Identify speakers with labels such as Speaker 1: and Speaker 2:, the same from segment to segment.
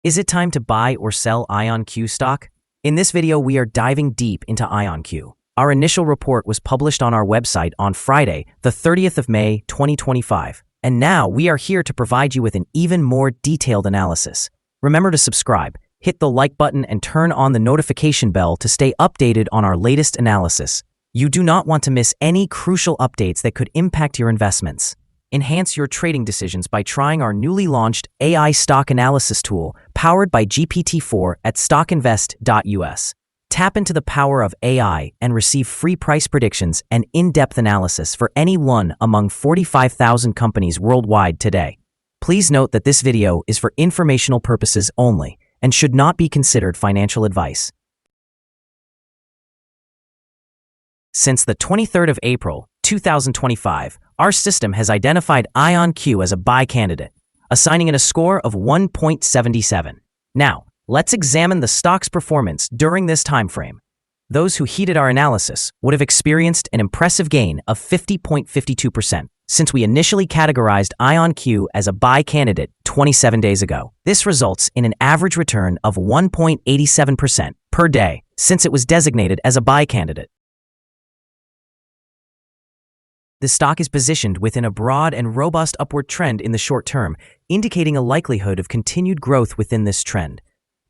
Speaker 1: Is it time to buy or sell IONQ stock? In this video, we are diving deep into IONQ. Our initial report was published on our website on Friday, the 30th of May, 2025. And now we are here to provide you with an even more detailed analysis. Remember to subscribe, hit the like button, and turn on the notification bell to stay updated on our latest analysis. You do not want to miss any crucial updates that could impact your investments. Enhance your trading decisions by trying our newly launched AI stock analysis tool powered by GPT-4 at StockInvest.us. Tap into the power of AI and receive free price predictions and in-depth analysis for any one among 45,000 companies worldwide today. Please note that this video is for informational purposes only and should not be considered financial advice. Since the 23rd of April, 2025, our system has identified IONQ as a buy candidate, assigning it a score of 1.77. Now, let's examine the stock's performance during this time frame. Those who heeded our analysis would have experienced an impressive gain of 50.52% since we initially categorized IONQ as a buy candidate 27 days ago. This results in an average return of 1.87% per day since it was designated as a buy candidate. The stock is positioned within a broad and robust upward trend in the short term, indicating a likelihood of continued growth within this trend.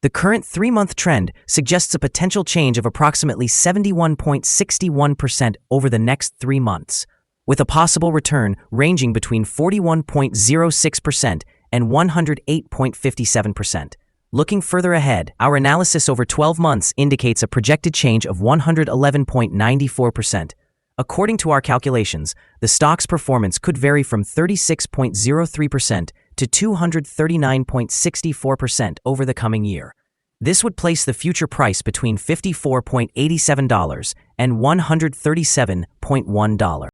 Speaker 1: The current 3-month trend suggests a potential change of approximately 71.61% over the next 3 months, with a possible return ranging between 41.06% and 108.57%. Looking further ahead, our analysis over 12 months indicates a projected change of 111.94%. According to our calculations, the stock's performance could vary from 36.03% to 239.64% over the coming year. This would place the future price between $54.87 and $137.1.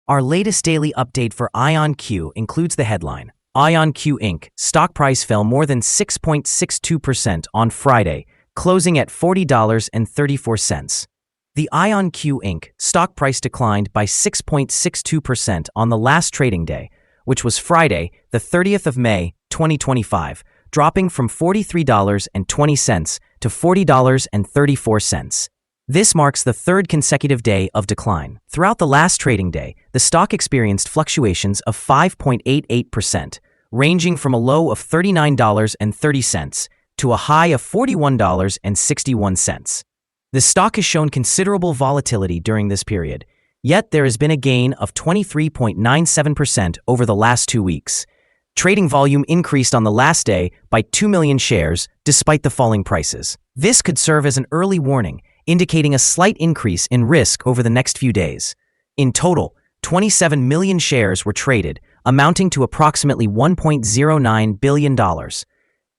Speaker 1: Our latest daily update for IONQ includes the headline, IONQ Inc. stock price fell more than 6.62% on Friday, closing at $40.34. The IONQ Inc. stock price declined by 6.62% on the last trading day, which was Friday, the 30th of May, 2025, dropping from $43.20 to $40.34. This marks the third consecutive day of decline. Throughout the last trading day, the stock experienced fluctuations of 5.88%, ranging from a low of $39.30 to a high of $41.61. The stock has shown considerable volatility during this period, yet there has been a gain of 23.97% over the last 2 weeks. Trading volume increased on the last day by 2 million shares despite the falling prices. This could serve as an early warning, indicating a slight increase in risk over the next few days. In total, 27 million shares were traded, amounting to approximately $1.09 billion.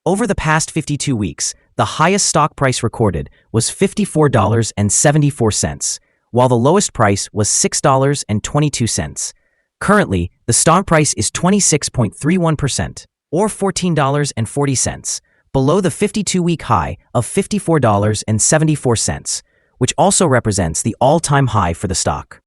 Speaker 1: Over the past 52 weeks, the highest stock price recorded was $54.74, while the lowest price was $6.22. Currently, the stock price is 26.31%, or $14.40, below the 52-week high of $54.74, which also represents the all-time high for the stock.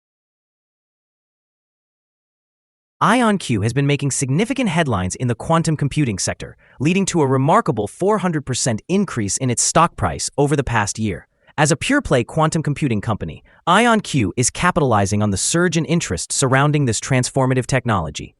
Speaker 1: IONQ has been making significant headlines in the quantum computing sector, leading to a remarkable 400% increase in its stock price over the past year. As a pure-play quantum computing company, IONQ is capitalizing on the surge in interest surrounding this transformative technology.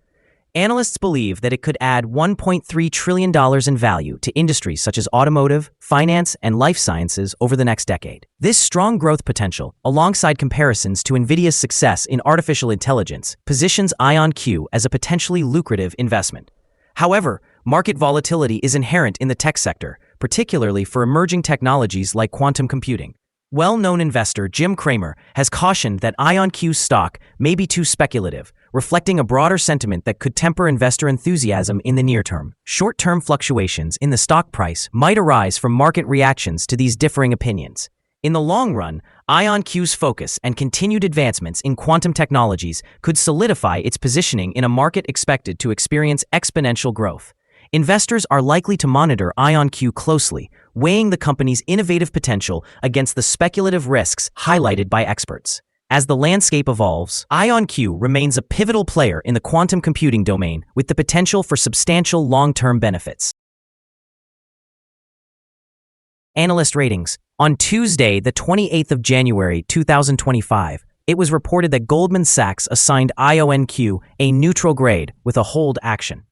Speaker 1: Analysts believe that it could add $1.3 trillion in value to industries such as automotive, finance, and life sciences over the next decade. This strong growth potential, alongside comparisons to NVIDIA's success in artificial intelligence, positions IONQ as a potentially lucrative investment. However, market volatility is inherent in the tech sector, particularly for emerging technologies like quantum computing. Well-known investor Jim Cramer has cautioned that IONQ's stock may be too speculative, reflecting a broader sentiment that could temper investor enthusiasm in the near term. Short-term fluctuations in the stock price might arise from market reactions to these differing opinions. In the long run, IONQ's focus and continued advancements in quantum technologies could solidify its positioning in a market expected to experience exponential growth. Investors are likely to monitor IONQ closely, weighing the company's innovative potential against the speculative risks highlighted by experts. As the landscape evolves, IONQ remains a pivotal player in the quantum computing domain with the potential for substantial long-term benefits. Analyst ratings. On Tuesday, the 28th of January, 2025, it was reported that Goldman Sachs assigned IONQ a neutral grade with a hold action.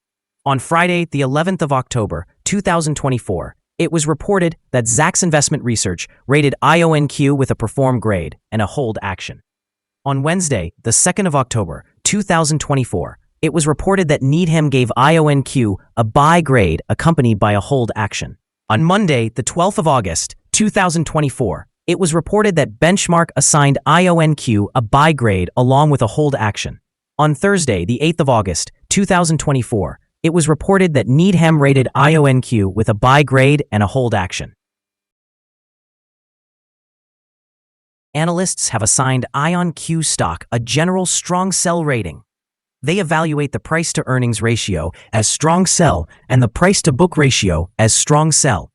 Speaker 1: On Friday, the 11th of October, 2024, it was reported that Zacks Investment Research rated IONQ with a perform grade and a hold action. On Wednesday, the 2nd of October, 2024, it was reported that Needham gave IONQ a buy grade accompanied by a hold action. On Monday, the 12th of August, 2024, it was reported that Benchmark assigned IONQ a buy grade along with a hold action. On Thursday, the 8th of August, 2024, it was reported that Needham rated IONQ with a buy grade and a hold action. Analysts have assigned IONQ stock a general strong sell rating. They evaluate the price-to-earnings ratio as strong sell and the price-to-book ratio as strong sell.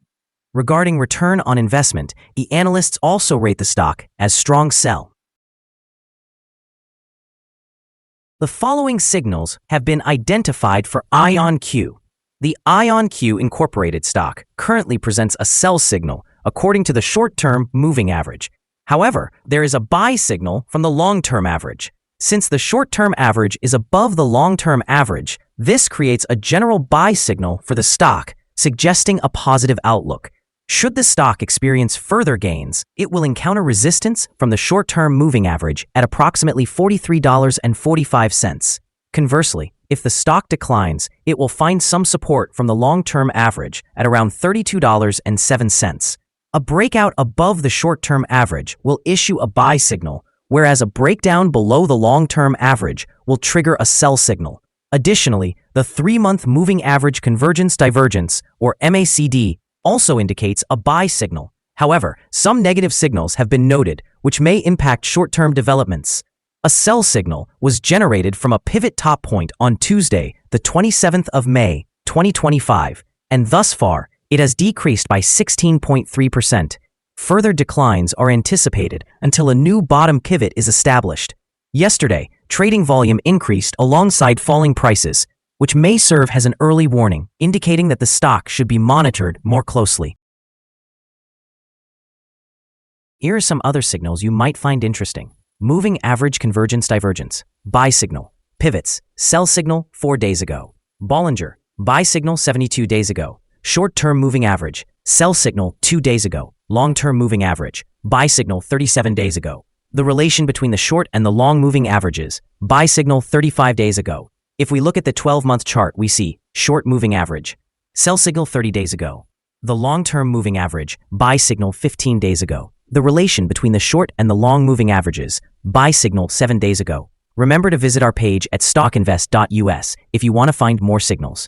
Speaker 1: Regarding return on investment, the analysts also rate the stock as strong sell. The following signals have been identified for IONQ. The IONQ Incorporated stock currently presents a sell signal according to the short-term moving average. However, there is a buy signal from the long-term average. Since the short-term average is above the long-term average, this creates a general buy signal for the stock, suggesting a positive outlook. Should the stock experience further gains, it will encounter resistance from the short-term moving average at approximately $43.45. Conversely, if the stock declines, it will find some support from the long-term average at around $32.07. A breakout above the short-term average will issue a buy signal, whereas a breakdown below the long-term average will trigger a sell signal. Additionally, the 3-month moving average convergence divergence, or MACD, also indicates a buy signal. However, some negative signals have been noted, which may impact short-term developments. A sell signal was generated from a pivot top point on Tuesday, the 27th of May, 2025, and thus far, it has decreased by 16.3%. Further declines are anticipated until a new bottom pivot is established. Yesterday, trading volume increased alongside falling prices, which may serve as an early warning, indicating that the stock should be monitored more closely. Here are some other signals you might find interesting. Moving average convergence divergence, buy signal, pivots, sell signal 4 days ago. Bollinger, buy signal 72 days ago. Short-term moving average, sell signal 2 days ago. Long-term moving average, buy signal 37 days ago. The relation between the short and the long moving averages, buy signal 35 days ago. If we look at the 12-month chart, we see short moving average, sell signal 30 days ago. The long-term moving average, buy signal 15 days ago. The relation between the short and the long moving averages, buy signal 7 days ago. Remember to visit our page at StockInvest.us if you want to find more signals.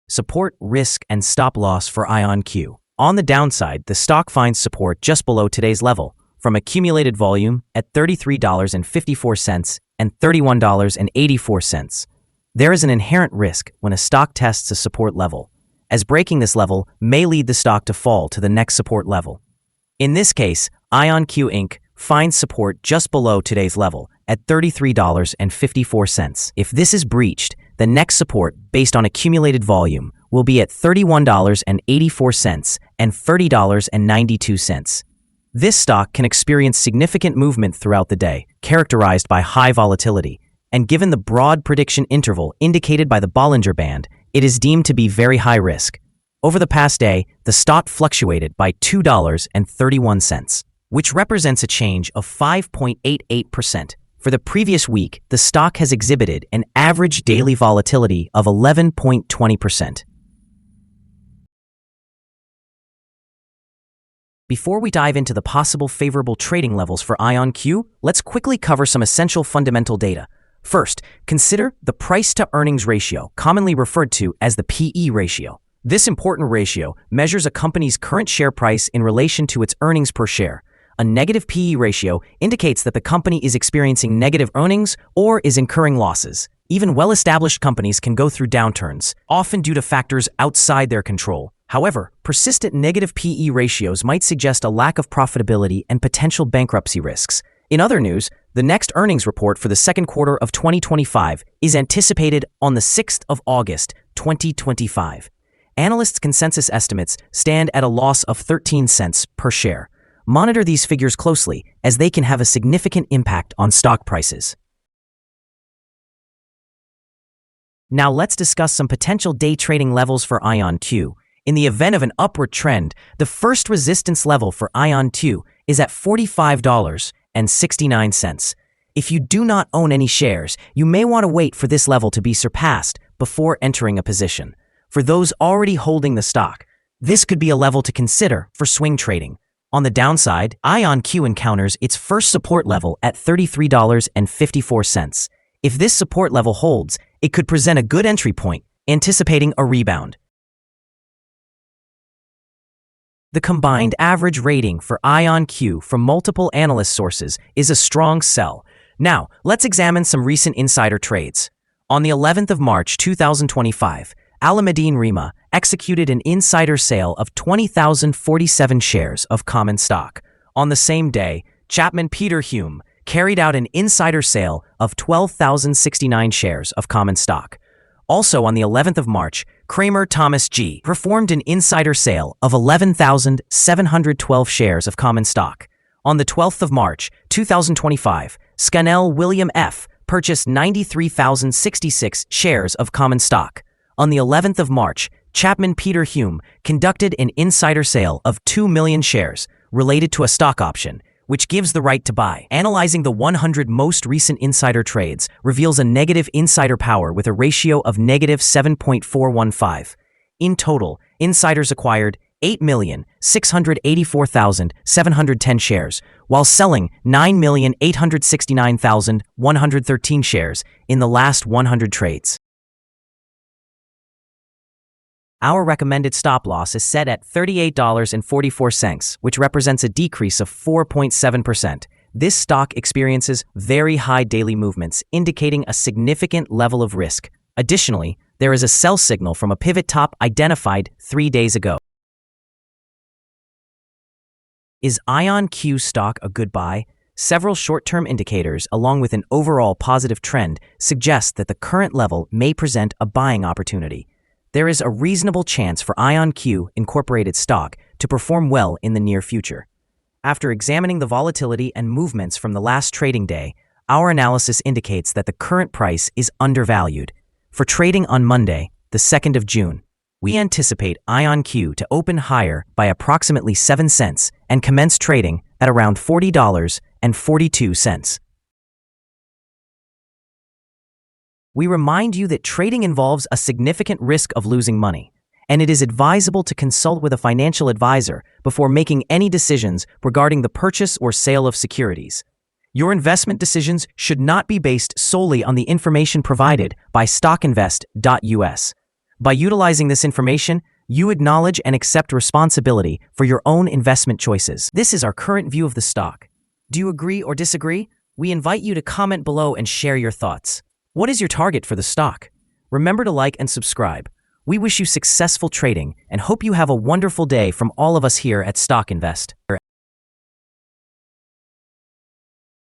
Speaker 1: Support, risk, and stop loss for IONQ. On the downside, the stock finds support just below today's level, from accumulated volume at $33.54 and $31.84. There is an inherent risk when a stock tests a support level, as breaking this level may lead the stock to fall to the next support level. In this case, IONQ Inc. finds support just below today's level at $33.54. If this is breached, the next support, based on accumulated volume, will be at $31.84 and $30.92. This stock can experience significant movement throughout the day, characterized by high volatility, and given the broad prediction interval indicated by the Bollinger Band, it is deemed to be very high risk. Over the past day, the stock fluctuated by $2.31, which represents a change of 5.88%. For the previous week, the stock has exhibited an average daily volatility of 11.20%. Before we dive into the possible favorable trading levels for IONQ, let's quickly cover some essential fundamental data. First, consider the price-to-earnings ratio, commonly referred to as the PE ratio. This important ratio measures a company's current share price in relation to its earnings per share. A negative PE ratio indicates that the company is experiencing negative earnings or is incurring losses. Even well-established companies can go through downturns, often due to factors outside their control. However, persistent negative PE ratios might suggest a lack of profitability and potential bankruptcy risks. In other news, the next earnings report for the second quarter of 2025 is anticipated on the 6th of August, 2025. Analysts' consensus estimates stand at a loss of 13 cents per share. Monitor these figures closely, as they can have a significant impact on stock prices. Now let's discuss some potential day trading levels for IONQ. In the event of an upward trend, the first resistance level for IONQ is at $45.69. If you do not own any shares, you may want to wait for this level to be surpassed before entering a position. For those already holding the stock, this could be a level to consider for swing trading. On the downside, IONQ encounters its first support level at $33.54. If this support level holds, it could present a good entry point, anticipating a rebound. The combined average rating for IONQ from multiple analyst sources is a strong sell. Now, let's examine some recent insider trades. On the 11th of March 2025, Alameddin Rima executed an insider sale of 20,047 shares of common stock. On the same day, Chapman Peter Hume carried out an insider sale of 12,069 shares of common stock. Also on the 11th of March, Kramer Thomas G. performed an insider sale of 11,712 shares of common stock. On the 12th of March, 2025, Scannell William F. purchased 93,066 shares of common stock. On the 11th of March, Chapman Peter Hume conducted an insider sale of 2 million shares related to a stock option, which gives the right to buy. Analyzing the 100 most recent insider trades reveals a negative insider power with a ratio of negative 7.415. In total, insiders acquired 8,684,710 shares, while selling 9,869,113 shares in the last 100 trades. Our recommended stop loss is set at $38.44, which represents a decrease of 4.7%. This stock experiences very high daily movements, indicating a significant level of risk. Additionally, there is a sell signal from a pivot top identified 3 days ago. Is IONQ stock a good buy? Several short-term indicators, along with an overall positive trend, suggest that the current level may present a buying opportunity. There is a reasonable chance for IONQ Incorporated stock to perform well in the near future. After examining the volatility and movements from the last trading day, our analysis indicates that the current price is undervalued. For trading on Monday, the 2nd of June, we anticipate IONQ to open higher by approximately 7 cents and commence trading at around $40.42. We remind you that trading involves a significant risk of losing money, and it is advisable to consult with a financial advisor before making any decisions regarding the purchase or sale of securities. Your investment decisions should not be based solely on the information provided by StockInvest.us. By utilizing this information, you acknowledge and accept responsibility for your own investment choices. This is our current view of the stock. Do you agree or disagree? We invite you to comment below and share your thoughts. What is your target for the stock? Remember to like and subscribe. We wish you successful trading and hope you have a wonderful day from all of us here at StockInvest.